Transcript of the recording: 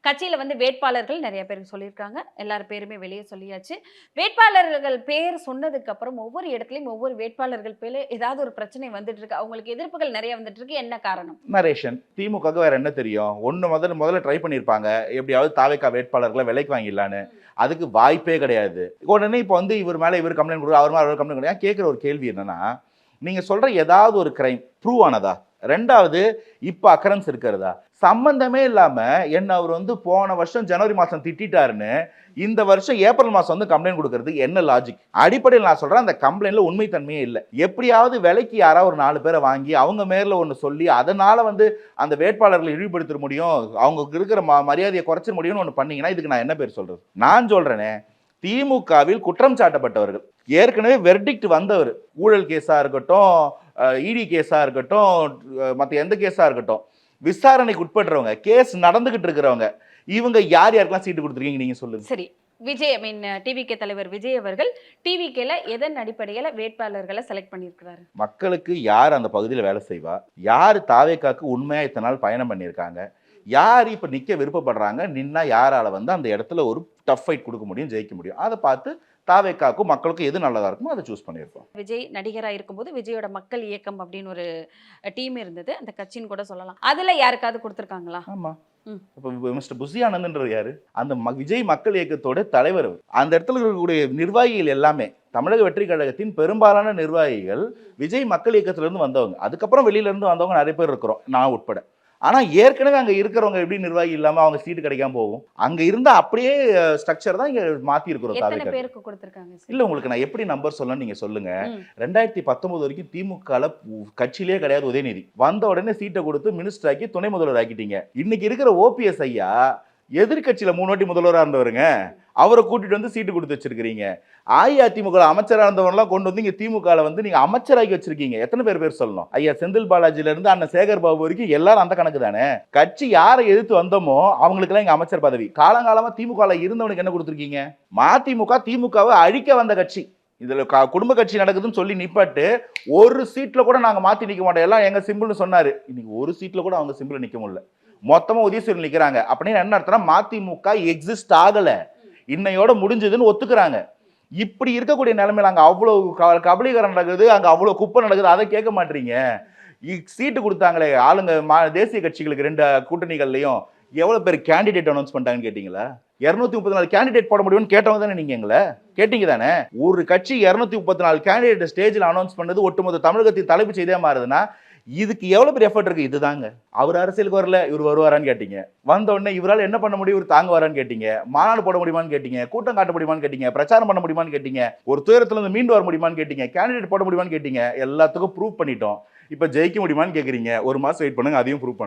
கட்சியில வந்து வேட்பாளர்கள் நிறைய பேருக்கு சொல்லியிருக்காங்க. எல்லார் பேருமே வெளிய சொல்லியாச்சு. வேட்பாளர்கள் பேர் சொன்னதுக்கு அப்புறம் ஒவ்வொரு இடத்துலயும் ஒவ்வொரு வேட்பாளர்கள் பேர்ல ஏதாவது ஒரு பிரச்சனை வந்துட்டு இருக்கு. அவங்களுக்கு எதிர்ப்புகள் நிறைய வந்துட்டு இருக்கு. என்ன காரணம்? நரேஷன். திமுகவுக்கு வேற என்ன தெரியும்? ஒண்ணு முதல்ல ட்ரை பண்ணியிருப்பாங்க. எப்படியாவது தாவேக்கா வேட்பாளர்கள விலைக்கு வாங்கிடலான்னு. அதுக்கு வாய்ப்பே கிடையாது. உடனே இப்ப வந்து இவர் மேல இவர் கம்ப்ளைண்ட் குடுக்குறாரு, அவர் மேல அவர் கம்ப்ளைண்ட் குடுக்குறாரு. கேட்கிற ஒரு கேள்வி என்னன்னா, நீங்க சொல்ற ஏதாவது ஒரு கிரைம் ப்ரூவ் ஆனதா? 2வது இப்ப அக்கரன்ஸ் இருக்கிறதா? சம்பந்தமே இல்லாம என்ன அவர் வந்து போன வருஷம் ஜனவரி மாசம் திட்டிட்டாருன்னு இந்த வருஷம் ஏப்ரல் மாசம் வந்து கம்ப்ளைண்ட் கொடுக்கிறது என்ன லாஜிக்? அடிப்படையில் நான் சொல்றேன், அந்த கம்ப்ளைண்ட்ல உண்மைத்தன்மையே இல்லை. எப்படியாவது விலைக்கு யாராவது ஒரு 4 பேரை வாங்கி அவங்க மேல ஒன்று சொல்லி அதனால வந்து அந்த வேட்பாளர்களை இழிவுபடுத்த முடியும், அவங்களுக்கு இருக்கிற மரியாதையை குறைச்சிட முடியும்னு ஒன்று பண்ணீங்கன்னா இதுக்கு நான் என்ன பேர் சொல்றது? நான் சொல்றேனே, திமுகவில் குற்றம் சாட்டப்பட்டவர்கள், ஏற்கனவே வெர்டிக்ட் வந்தவர், ஊழல் கேஸா இருக்கட்டும், இடி கேஸா இருக்கட்டும், மற்ற எந்த கேஸா இருக்கட்டும், விசாரணைக்கு உட்படுறவங்க, கேஸ் நடந்துகிட்டு இருக்கிறவங்க, இவங்க யார் யாருக்கெல்லாம் சீட்டு கொடுத்துருக்கீங்க நீங்க சொல்லுங்க. சரி, விஜய் டிவிகே தலைவர் விஜய் அவர்கள் டிவிகேல எதன் அடிப்படையில வேட்பாளர்களை செலக்ட் பண்ணியிருக்கிறாரு? மக்களுக்கு யார் அந்த பகுதியில் வேலை செய்வா, யார் தாவேக்காக்கு உண்மையா இத்தனை நாள் பயணம் பண்ணியிருக்காங்க, யார் இப்ப நிக்க விருப்பப்படுறாங்க, நின்னா யாரால வந்து அந்த இடத்துல ஒரு டஃப் ஃபைட் கொடுக்க முடியும், ஜெயிக்க முடியும், அதை பார்த்து தாவேக்காக்கும் மக்களுக்கும் எது நல்லதா இருக்குமோ அதை சூஸ் பண்ணியிருக்கோம். விஜய் நடிகரா இருக்கும்போது விஜயோட மக்கள் இயக்கம் அப்படின்னு ஒரு டீம் இருந்தது, அந்த கட்சின்னு கூட சொல்லலாம். அதுல யாருக்காவது கொடுத்துருக்காங்களா? ஆமா. இப்போ மிஸ்டர் புசி ஆனந்த்ன்றது யாரு? அந்த விஜய் மக்கள் இயக்கத்தோட தலைவர். அந்த இடத்துல இருக்கக்கூடிய நிர்வாகிகள் எல்லாமே தமிழக வெற்றி கழகத்தின் பெரும்பாலான நிர்வாகிகள் விஜய் மக்கள் இயக்கத்திலிருந்து வந்தவங்க. அதுக்கப்புறம் வெளியில இருந்து வந்தவங்க நிறைய பேர் இருக்கிறோம், நான் உட்பட. ஆனா ஏற்கனவே அங்க இருக்கிறவங்க எப்படி நிர்வாகி இல்லாம அவங்க சீட்டு கிடைக்காம போகும்? அங்க இருந்த அப்படியே ஸ்ட்ரக்சர் தான் இங்க மாத்தி இருக்கிறோம். எத்தனை பேருக்கு கொடுத்திருக்காங்க? இல்ல, உங்களுக்கு நான் எப்படி நம்பர் சொல்லணும் நீங்க சொல்லுங்க. 2019 வரைக்கும் திமுக கட்சியிலே கிடையாது உதயநிதி. வந்த உடனே சீட்டை கொடுத்து மினிஸ்டர் ஆக்கி துணை முதல்வர் ஆக்கிட்டீங்க. இன்னைக்கு இருக்கிற ஓபிஎஸ் ஐயா எதிர்கட்சியில 3 வாட்டி முதல்வராக இருந்தவருங்க, அவரை கூட்டிட்டு வந்து சீட்டு கொடுத்து வச்சிருக்கீங்க. அஇஅதிமுக அமைச்சராக இருந்தவங்கலாம் கொண்டு வந்து இங்க திமுக வந்து நீங்க அமைச்சராகி வச்சிருக்கீங்க. எத்தனை பேர் சொல்லணும்? ஐயா செந்தில் பாலாஜில இருந்து அண்ணன் சேகர் பாபு வரைக்கும் எல்லாரும் அந்த கணக்கு தானே. கட்சி யாரை எதிர்த்து வந்தோமோ அவங்களுக்கு எல்லாம் இங்க அமைச்சர் பதவி. காலங்காலமா திமுக இருந்தவனுக்கு என்ன கொடுத்துருக்கீங்க? மதிமுக திமுகவை அழிக்க வந்த கட்சி. இதுல குடும்ப கட்சி நடக்குதுன்னு சொல்லி நிப்பாட்டு ஒரு சீட்ல கூட நாங்க மாத்தி நிக்க மாட்டோம், எல்லாம் எங்க சிம்பிள்னு சொன்னாரு. இன்னைக்கு ஒரு சீட்ல கூட அவங்க சிம்பிள் நிக்க முடியல, மொத்தமா உதயசூரியன் நிக்கிறாங்க. அப்படின்னு என்ன அர்த்தம்? மதிமுக எக்ஸிஸ்ட் ஆகல, இன்னையோட முடிஞ்சதுன்னு ஒத்துக்கிறாங்க. இப்படி இருக்கக்கூடிய நிலைமையில அங்க அவ்வளவு கபலீகரம் நடக்குது, அங்க அவ்வளவு குப்பை நடக்குது, அதை கேட்க மாட்டீங்க. சீட்டு கொடுத்தாங்களே ஆளுங்க தேசிய கட்சிகளுக்கு 2 கூட்டணிகள்லயும் எவ்வளவு பேர் கேண்டிடேட் அனௌன்ஸ் பண்ணிட்டாங்கன்னு கேட்டீங்களா? 234 கேண்டிடேட் போட முடியும்னு கேட்டவங்க தானே நீங்க எங்களை கேட்டீங்க தானே. ஒரு கட்சி 234 கேண்டிடேட் ஸ்டேஜில் அனௌன்ஸ் பண்ணது ஒட்டுமொத்த தமிழகத்தின் தலைப்பு செய்தியா மாறுதுன்னா இதுக்கு எவ்வளவு பெரிய எஃபர்ட் இருக்கு? இதுதாங்க. அவர் அரசியலுக்கு வரல, இவர் வருவாரான்னு கேட்டீங்க. வந்த உடனே இவரால் என்ன பண்ண முடியும், இவர் தாங்க வரான்னு கேட்டீங்க. மாநாடு போட முடியுமான்னு கேட்டீங்க, கூட்டம் காட்ட முடியுமான்னு கேட்டீங்க, பிரச்சாரம் பண்ண முடியுமான்னு கேட்டீங்க, ஒரு துயரத்துல இருந்து மீண்டு வர முடியுமான்னு கேட்டீங்க, கேண்டிடேட் போட முடியுமான்னு கேட்டீங்க. எல்லாத்துக்கும் ப்ரூவ் பண்ணிட்டோம். இப்ப ஜெயிக்க முடியுமான்னு கேக்குறீங்க. 1 மாசம் வெயிட் பண்ணுங்க, அதையும் ப்ரூவ் பண்ணுங்க.